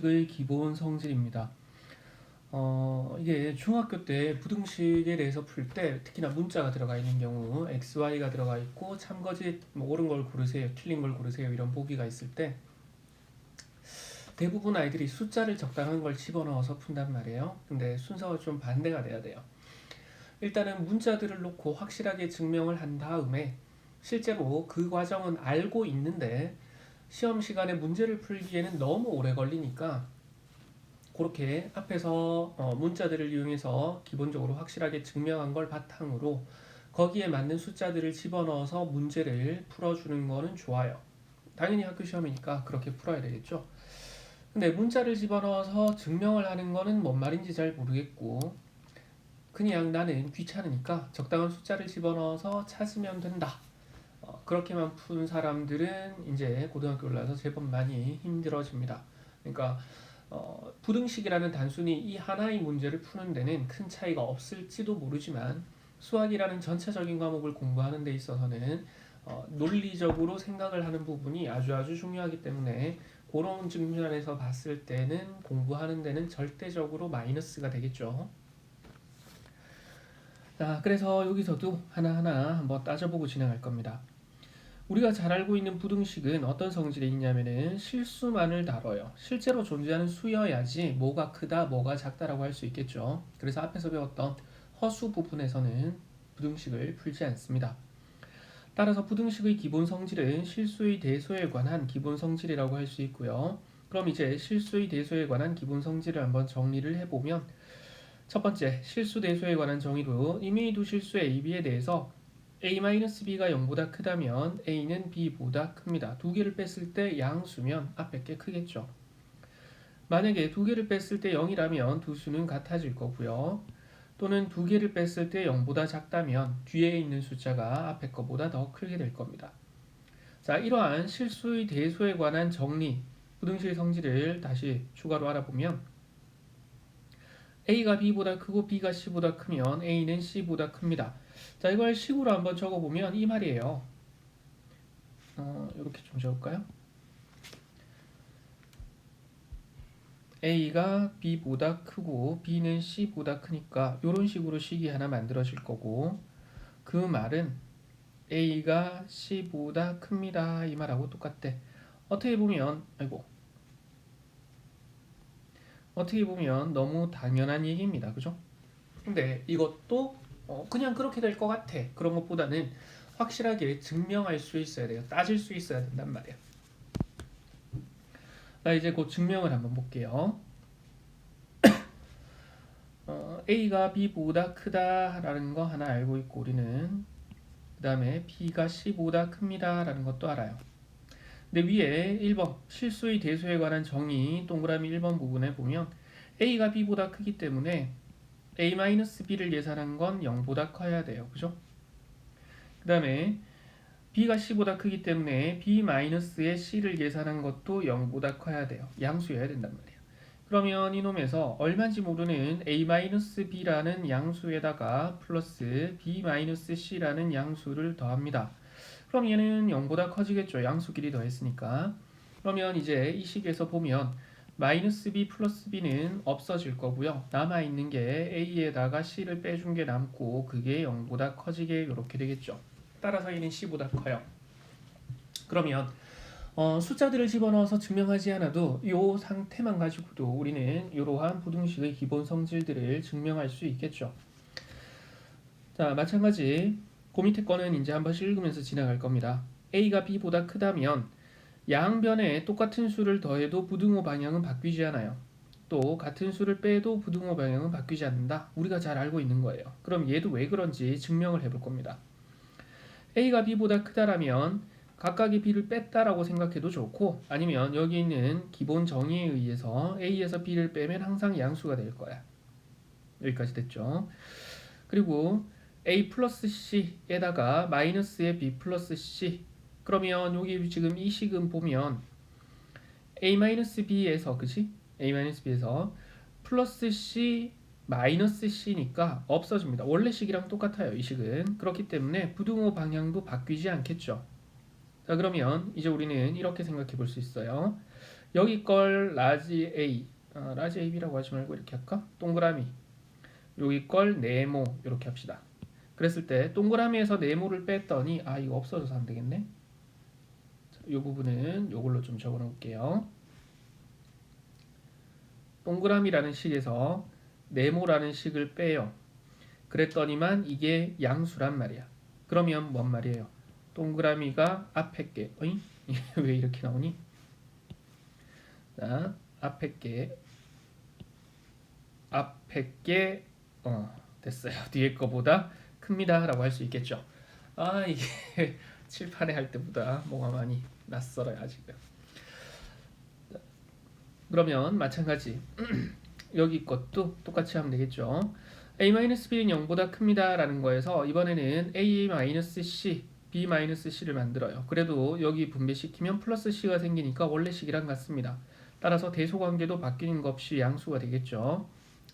의 기본 성질입니다. 이게 중학교 때 부등식에 대해서 풀 때 특히나 문자가 들어가 있는 경우 x, y가 들어가 있고 참거짓 뭐 옳은 걸 고르세요, 틀린 걸 고르세요 이런 보기가 있을 때 대부분 아이들이 숫자를 적당한 걸 집어넣어서 푼단 말이에요. 근데 순서가 좀 반대가 돼야 돼요. 일단은 문자들을 놓고 확실하게 증명을 한 다음에 실제로 그 과정은 알고 있는데 시험 시간에 문제를 풀기에는 너무 오래 걸리니까 그렇게 앞에서 문자들을 이용해서 기본적으로 확실하게 증명한 걸 바탕으로 거기에 맞는 숫자들을 집어넣어서 문제를 풀어주는 거는 좋아요. 당연히 학교 시험이니까 그렇게 풀어야 되겠죠. 근데 문자를 집어넣어서 증명을 하는 거는 뭔 말인지 잘 모르겠고 그냥 나는 귀찮으니까 적당한 숫자를 집어넣어서 찾으면 된다. 그렇게만 푼 사람들은 이제 고등학교 올라서 제법 많이 힘들어집니다. 그러니까 부등식이라는 단순히 이 하나의 문제를 푸는 데는 큰 차이가 없을지도 모르지만 수학이라는 전체적인 과목을 공부하는 데 있어서는 논리적으로 생각을 하는 부분이 아주 중요하기 때문에 그런 측면에서 봤을 때는 공부하는 데는 절대적으로 마이너스가 되겠죠. 자, 그래서 여기서도 하나하나 한번 따져보고 진행할 겁니다. 우리가 잘 알고 있는 부등식은 어떤 성질이 있냐면은 실수만을 다뤄요. 실제로 존재하는 수여야지 뭐가 크다, 뭐가 작다라고 할 수 있겠죠. 그래서 앞에서 배웠던 허수 부분에서는 부등식을 풀지 않습니다. 따라서 부등식의 기본 성질은 실수의 대소에 관한 기본 성질이라고 할 수 있고요. 그럼 이제 실수의 대소에 관한 기본 성질을 한번 정리를 해보면 첫 번째, 실수 대소에 관한 정의로 이미 두 실수 A, B에 대해서 A-B가 0보다 크다면 A는 B보다 큽니다. 두 개를 뺐을 때 양수면 앞에 게 크겠죠. 만약에 두 개를 뺐을 때 0이라면 두 수는 같아질 거고요. 또는 두 개를 뺐을 때 0보다 작다면 뒤에 있는 숫자가 앞에 거보다 더 크게 될 겁니다. 자, 이러한 실수의 대소에 관한 정리, 부등식 성질을 다시 추가로 알아보면 A가 B보다 크고 B가 C보다 크면 A는 C보다 큽니다. 자, 이걸 식으로 한번 적어보면 이 말이에요. 이렇게 좀 적을까요? A가 B보다 크고 B는 C보다 크니까 이런 식으로 식이 하나 만들어질 거고 그 말은 A가 C보다 큽니다. 이 말하고 똑같대. 어떻게 보면 너무 당연한 얘기입니다. 그죠? 근데 이것도 그냥 그렇게 될 것 같아. 그런 것보다는 확실하게 증명할 수 있어야 돼요. 따질 수 있어야 된단 말이에요. 자, 이제 그 증명을 한번 볼게요. A가 B보다 크다라는 거 하나 알고 있고 우리는 그 다음에 B가 C보다 큽니다 라는 것도 알아요. 근데 위에 1번 실수의 대소에 관한 정의 동그라미 1번 부분에 보면 A가 B보다 크기 때문에 A-B를 예산한 건 0보다 커야 돼요. 그죠? 그 다음에 B가 C보다 크기 때문에 B-의 C를 예산한 것도 0보다 커야 돼요. 양수여야 된단 말이에요. 그러면 이놈에서 얼마인지 모르는 A-B라는 양수에다가 플러스 B-C라는 양수를 더합니다. 그럼 얘는 0보다 커지겠죠. 양수끼리 더했으니까. 그러면 이제 이 식에서 보면 마이너스 B 플러스 B는 없어질 거고요. 남아있는 게 A에다가 C를 빼준 게 남고 그게 0보다 커지게 이렇게 되겠죠. 따라서 얘는 C보다 커요. 그러면 숫자들을 집어넣어서 증명하지 않아도 이 상태만 가지고도 우리는 이러한 부등식의 기본 성질들을 증명할 수 있겠죠. 자, 마찬가지 그 밑에 거는 이제 한 번씩 읽으면서 지나갈 겁니다. A가 B보다 크다면 양변에 똑같은 수를 더해도 부등호 방향은 바뀌지 않아요. 또 같은 수를 빼도 부등호 방향은 바뀌지 않는다. 우리가 잘 알고 있는 거예요. 그럼 얘도 왜 그런지 증명을 해볼 겁니다. A가 B보다 크다라면 각각의 B를 뺐다라고 생각해도 좋고 아니면 여기 있는 기본 정의에 의해서 A에서 B를 빼면 항상 양수가 될 거야. 여기까지 됐죠. 그리고 A 플러스 C에다가 마이너스의 B 플러스 C 그러면 여기 지금 이 식은 보면 A-B에서 그치? A-B에서 플러스 C 마이너스 C니까 없어집니다. 원래 식이랑 똑같아요. 이 식은. 그렇기 때문에 부등호 방향도 바뀌지 않겠죠. 자, 그러면 이제 우리는 이렇게 생각해 볼 수 있어요. 여기 걸 라지 A, 라지 AB라고 하지 말고 이렇게 할까? 동그라미. 여기 걸 네모 이렇게 합시다. 그랬을 때 동그라미에서 네모를 뺐더니 이거 없어져서 안 되겠네. 이 부분은 이걸로 좀 적어 놓을게요. 동그라미라는 식에서 네모라는 식을 빼요. 그랬더니만 이게 양수란 말이야. 그러면 뭔 말이에요? 동그라미가 앞에 게, 어이? 왜 이렇게 나오니? 자, 앞에 게, 됐어요. 뒤에 거보다 큽니다. 라고 할 수 있겠죠. 이게 칠판에 할 때보다 뭐가 많이 낯설어요, 아직은. 그러면 마찬가지. 여기 것도 똑같이 하면 되겠죠. a-b는 0보다 큽니다 라는 거에서 이번에는 a-c, b-c를 만들어요. 그래도 여기 분배시키면 플러스 c가 생기니까 원래 식이랑 같습니다. 따라서 대소관계도 바뀌는 것 없이 양수가 되겠죠.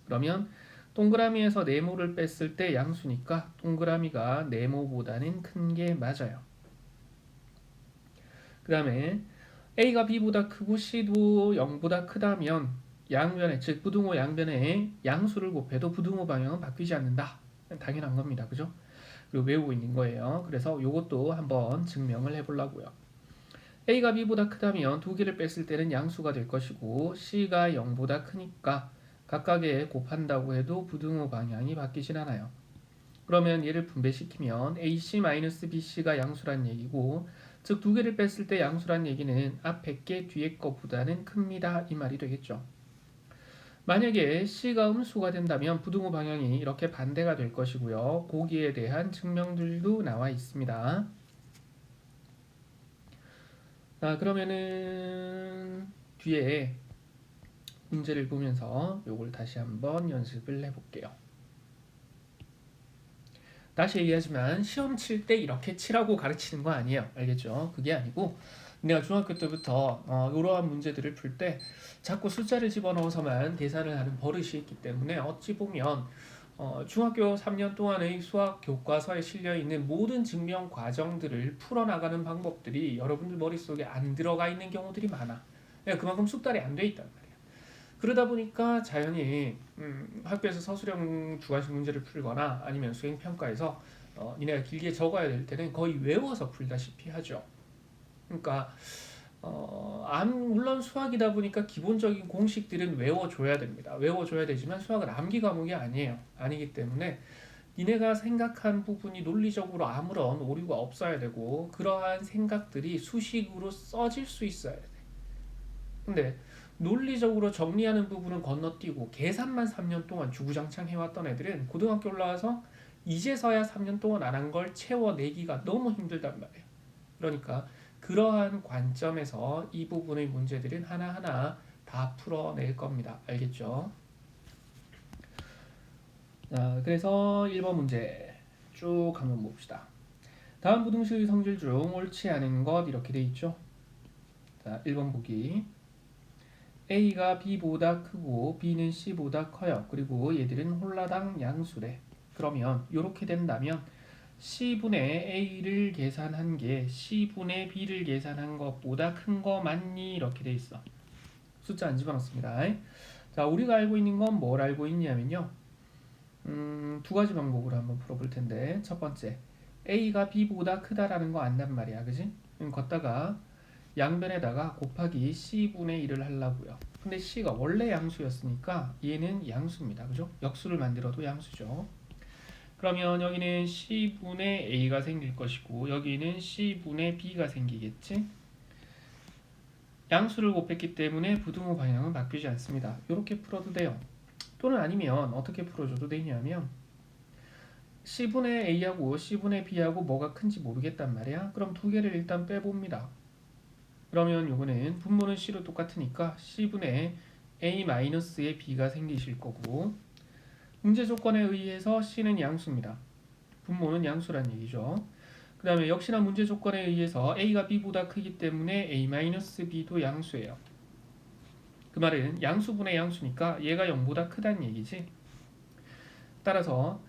그러면 동그라미에서 네모를 뺐을 때 양수니까 동그라미가 네모보다는 큰 게 맞아요. 그 다음에 a가 b보다 크고 c도 0보다 크다면 양변에, 즉 부등호 양변에 양수를 곱해도 부등호 방향은 바뀌지 않는다. 당연한 겁니다. 그죠? 그리고 외우고 있는 거예요. 그래서 이것도 한번 증명을 해보려고요. a가 b보다 크다면 두 개를 뺐을 때는 양수가 될 것이고 c가 0보다 크니까 각각에 곱한다고 해도 부등호 방향이 바뀌진 않아요. 그러면 얘를 분배시키면 AC-BC가 양수란 얘기고, 즉 두 개를 뺐을 때 양수란 얘기는 앞에 게 뒤에 거보다는 큽니다 이 말이 되겠죠. 만약에 C가 음수가 된다면 부등호 방향이 이렇게 반대가 될 것이고요. 거기에 대한 증명들도 나와 있습니다. 그러면은 뒤에 문제를 보면서 요걸 다시 한번 연습을 해볼게요. 다시 얘기하지만 시험 칠 때 이렇게 치라고 가르치는 거 아니에요. 알겠죠? 그게 아니고 내가 중학교 때부터 이러한 문제들을 풀 때 자꾸 숫자를 집어넣어서만 계산을 하는 버릇이 있기 때문에 어찌 보면 중학교 3년 동안의 수학 교과서에 실려있는 모든 증명 과정들을 풀어나가는 방법들이 여러분들 머릿속에 안 들어가 있는 경우들이 많아. 그만큼 숙달이 안 돼 있단 말이야. 그러다 보니까 자연히 학교에서 서술형 주관식 문제를 풀거나 아니면 수행평가에서 니네가 길게 적어야 될 때는 거의 외워서 풀다시피 하죠. 그러니까 물론 수학이다 보니까 기본적인 공식들은 외워줘야 됩니다. 외워줘야 되지만 수학은 암기 과목이 아니에요. 아니기 때문에 니네가 생각한 부분이 논리적으로 아무런 오류가 없어야 되고 그러한 생각들이 수식으로 써질 수 있어야 돼. 근데 논리적으로 정리하는 부분은 건너뛰고 계산만 3년 동안 주구장창 해왔던 애들은 고등학교 올라와서 이제서야 3년 동안 안 한 걸 채워내기가 너무 힘들단 말이에요. 그러니까 그러한 관점에서 이 부분의 문제들은 하나하나 다 풀어낼 겁니다. 알겠죠? 그래서 1번 문제 쭉 한번 봅시다. 다음 부등식의 성질 중 옳지 않은 것 이렇게 돼 있죠? 자, 1번 보기. A가 B보다 크고 B는 C보다 커요. 그리고 얘들은 홀라당 양수래. 그러면 이렇게 된다면 C분의 A를 계산한 게 C분의 B를 계산한 것보다 큰 거 맞니? 이렇게 돼 있어. 숫자 안 집어넣습니다. 자, 우리가 알고 있는 건 뭘 알고 있냐면요. 두 가지 방법으로 한번 풀어볼 텐데 첫 번째, A가 B보다 크다라는 거 안단 말이야. 그지? 걷다가 양변에다가 곱하기 C분의 1을 하려고요. 근데 C가 원래 양수였으니까 얘는 양수입니다. 그죠? 역수를 만들어도 양수죠. 그러면 여기는 C분의 A가 생길 것이고 여기는 C분의 B가 생기겠지? 양수를 곱했기 때문에 부등호 방향은 바뀌지 않습니다. 이렇게 풀어도 돼요. 또는 아니면 어떻게 풀어줘도 되냐면 C분의 A하고 C분의 B하고 뭐가 큰지 모르겠단 말이야. 그럼 두 개를 일단 빼봅니다. 그러면 요거는 분모는 C로 똑같으니까 C분의 A-의 B가 생기실 거고 문제 조건에 의해서 C는 양수입니다. 분모는 양수란 얘기죠. 그 다음에 역시나 문제 조건에 의해서 A가 B보다 크기 때문에 A-B도 양수예요. 그 말은 양수분의 양수니까 얘가 0보다 크다는 얘기지. 따라서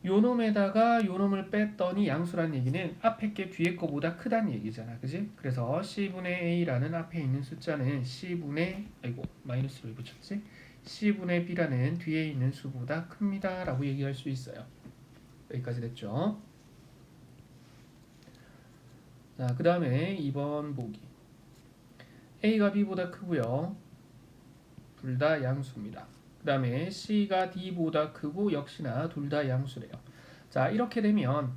요 놈에다가 요 놈을 뺐더니 양수란 얘기는 앞에 게 뒤에 거보다 크다는 얘기잖아. 그지? 그래서 C분의 A라는 앞에 있는 숫자는 C분의 아이고 마이너스를 붙였지? C분의 B라는 뒤에 있는 수보다 큽니다 라고 얘기할 수 있어요. 여기까지 됐죠? 자, 그 다음에 2번 보기. A가 B보다 크고요. 둘 다 양수입니다. 그 다음에 C가 D보다 크고 역시나 둘 다 양수래요. 자, 이렇게 되면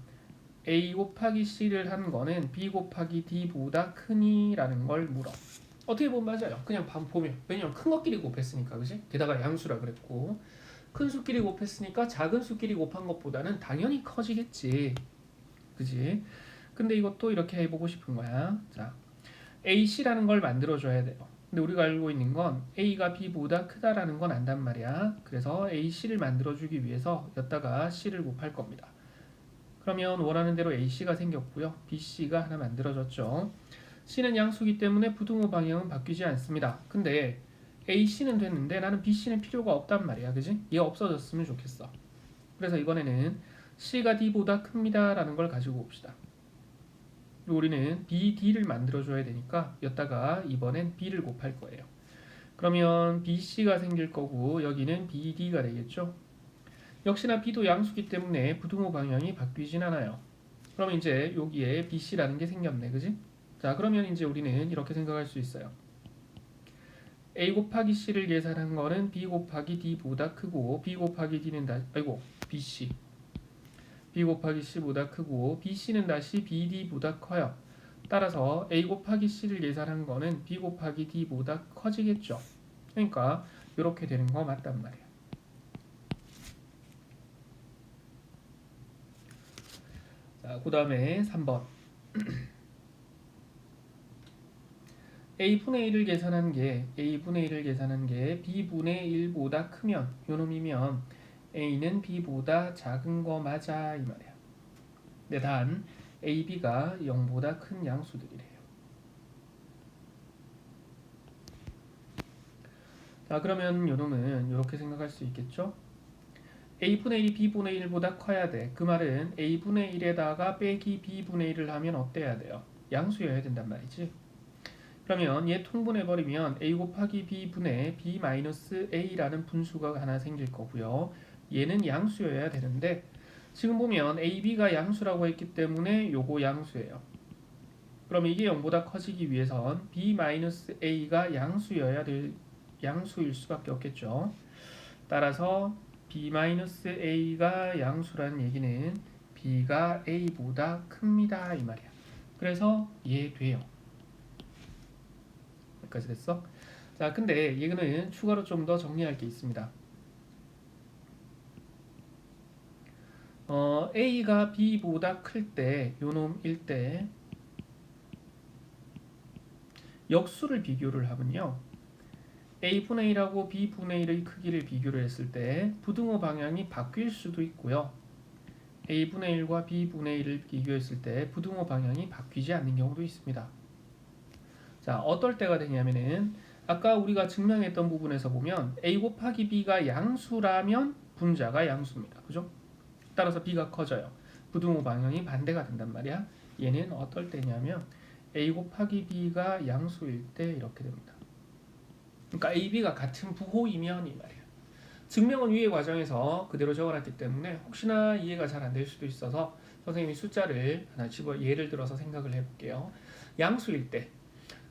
A 곱하기 C를 한 거는 B 곱하기 D보다 크니? 라는 걸 물어. 어떻게 보면 맞아요. 그냥 보면. 왜냐면 큰 것끼리 곱했으니까. 그지? 게다가 양수라 그랬고 큰 수끼리 곱했으니까 작은 수끼리 곱한 것보다는 당연히 커지겠지. 그지? 근데 이것도 이렇게 해보고 싶은 거야. 자, AC라는 걸 만들어줘야 돼요. 근데 우리가 알고 있는 건 A가 B보다 크다라는 건 안단 말이야. 그래서 AC를 만들어주기 위해서 여기다가 C를 곱할 겁니다. 그러면 원하는 대로 AC가 생겼고요. BC가 하나 만들어졌죠. C는 양수기 때문에 부등호 방향은 바뀌지 않습니다. 근데 AC는 됐는데 나는 BC는 필요가 없단 말이야. 그지? 얘 없어졌으면 좋겠어. 그래서 이번에는 C가 D보다 큽니다 라는 걸 가지고 봅시다. 우리는 BD를 만들어줘야 되니까 여기다가 이번엔 B를 곱할 거예요. 그러면 BC가 생길 거고 여기는 BD가 되겠죠. 역시나 B도 양수기 때문에 부등호 방향이 바뀌진 않아요. 그럼 이제 여기에 BC라는 게 생겼네. 그지? 자, 그러면 이제 우리는 이렇게 생각할 수 있어요. A 곱하기 C를 계산한 거는 B 곱하기 D보다 크고 B 곱하기 D는 BC B 곱하기 C보다 크고 BC는 다시 BD보다 커요. 따라서 A 곱하기 C를 계산한 거는 B 곱하기 D보다 커지겠죠. 그러니까 이렇게 되는 거 맞단 말이야. 자, 그 다음에 3번 A분의 1을 계산한 게 B분의 1보다 크면 요놈이면 A는 B보다 작은 거 맞아 이 말이야. 근데 단 A, B가 0보다 큰 양수들이래요. 자, 그러면 요놈은 이렇게 생각할 수 있겠죠? A분의 1이 B분의 1보다 커야 돼. 그 말은 A분의 1에다가 빼기 B분의 1을 하면 어때야 돼요? 양수여야 된단 말이지. 그러면 얘 통분해버리면 A 곱하기 B분의 B 마이너스 A라는 분수가 하나 생길 거고요. 얘는 양수여야 되는데 지금 보면 A, B가 양수라고 했기 때문에 요거 양수예요. 그럼 이게 0보다 커지기 위해선 B 마이너스 A가 양수일 수밖에 없겠죠. 따라서 B 마이너스 A가 양수라는 얘기는 B가 A보다 큽니다 이 말이야. 그래서 얘 돼요. 여기까지 됐어? 자, 근데 이거는 추가로 좀 더 정리할 게 있습니다. A가 B보다 클 때, 요놈일 때 역수를 비교를 하면요. A분의 1하고 B분의 1의 크기를 비교를 했을 때 부등호 방향이 바뀔 수도 있고요. A분의 1과 B분의 1을 비교했을 때 부등호 방향이 바뀌지 않는 경우도 있습니다. 자, 어떨 때가 되냐면은 아까 우리가 증명했던 부분에서 보면 A 곱하기 B가 양수라면 분자가 양수입니다. 그죠? 따라서 B가 커져요. 부등호 방향이 반대가 된단 말이야. 얘는 어떨 때냐면 A 곱하기 B가 양수일 때 이렇게 됩니다. 그러니까 A, B가 같은 부호이면 이 말이야. 증명은 위의 과정에서 그대로 적어놨기 때문에 혹시나 이해가 잘 안 될 수도 있어서 선생님이 숫자를 하나 예를 들어서 생각을 해볼게요. 양수일 때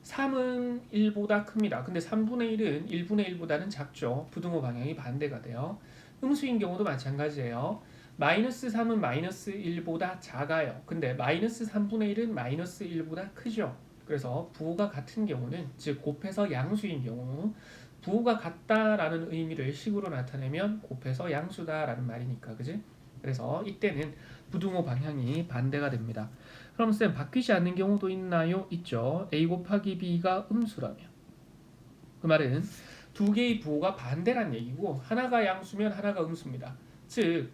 3은 1보다 큽니다. 근데 3분의 1은 1분의 1보다는 작죠. 부등호 방향이 반대가 돼요. 음수인 경우도 마찬가지예요. 마이너스 3은 마이너스 1보다 작아요. 근데 마이너스 3분의 1은 마이너스 1보다 크죠. 그래서 부호가 같은 경우는 즉 곱해서 양수인 경우 부호가 같다라는 의미를 식으로 나타내면 곱해서 양수다라는 말이니까 그지? 그래서 이때는 부등호 방향이 반대가 됩니다. 그럼 쌤 바뀌지 않는 경우도 있나요? 있죠. A 곱하기 B가 음수라면 그 말은 두 개의 부호가 반대란 얘기고 하나가 양수면 하나가 음수입니다. 즉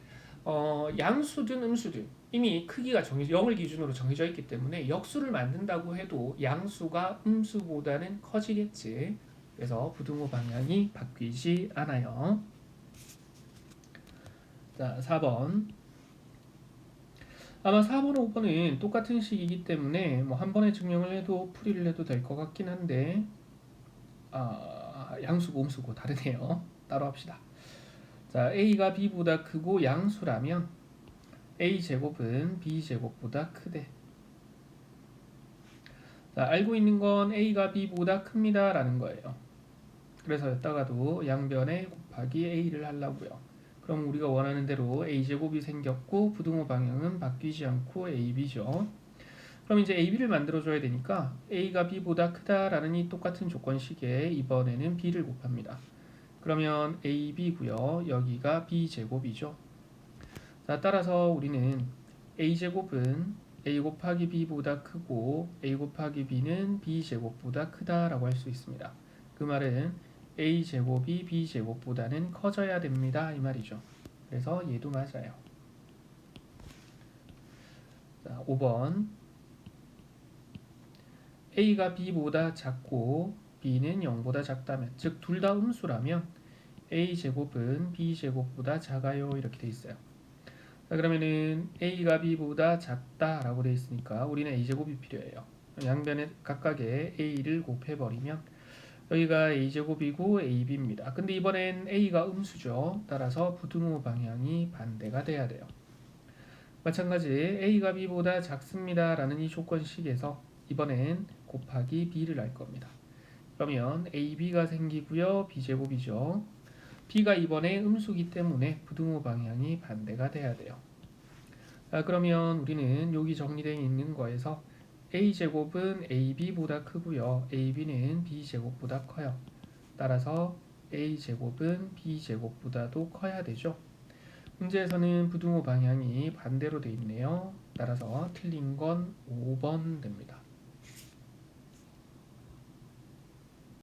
양수든 음수든 이미 크기가 0을 기준으로 정해져 있기 때문에 역수를 만든다고 해도 양수가 음수보다는 커지겠지. 그래서 부등호 방향이 바뀌지 않아요. 자, 4번 아마 4번, 5번은 똑같은 식이기 때문에 뭐 한 번에 증명을 해도 풀이를 해도 될 것 같긴 한데 양수고 음수고 다르네요. 따로 합시다. 자, a가 b보다 크고 양수라면 a제곱은 b제곱보다 크대. 자, 알고 있는 건 a가 b보다 큽니다 라는 거예요. 그래서 여기다가도 양변에 곱하기 a를 하려고요. 그럼 우리가 원하는 대로 a제곱이 생겼고 부등호 방향은 바뀌지 않고 ab죠. 그럼 이제 ab를 만들어줘야 되니까 a가 b보다 크다라는 이 똑같은 조건식에 이번에는 b를 곱합니다. 그러면 ab고요. 여기가 b제곱이죠. 자, 따라서 우리는 a제곱은 a 곱하기 b보다 크고 a 곱하기 b는 b제곱보다 크다라고 할 수 있습니다. 그 말은 a제곱이 b제곱보다는 커져야 됩니다. 이 말이죠. 그래서 얘도 맞아요. 자, 5번 a가 b보다 작고 b는 0보다 작다면, 즉 둘 다 음수라면 a제곱은 b제곱보다 작아요 이렇게 돼 있어요. 자, 그러면은 a가 b보다 작다라고 돼 있으니까 우리는 a제곱이 필요해요. 양변에 각각에 a를 곱해버리면 여기가 a제곱이고 ab입니다. 근데 이번엔 a가 음수죠. 따라서 부등호 방향이 반대가 돼야 돼요. 마찬가지 a가 b보다 작습니다 라는 이 조건식에서 이번엔 곱하기 b를 할 겁니다. 그러면 ab가 생기고요. b제곱이죠. b가 이번에 음수기 때문에 부등호 방향이 반대가 돼야 돼요. 그러면 우리는 여기 정리되어 있는 거에서 a제곱은 ab보다 크고요. ab는 b제곱보다 커요. 따라서 a제곱은 b제곱보다도 커야 되죠. 문제에서는 부등호 방향이 반대로 되어 있네요. 따라서 틀린 건 5번 됩니다.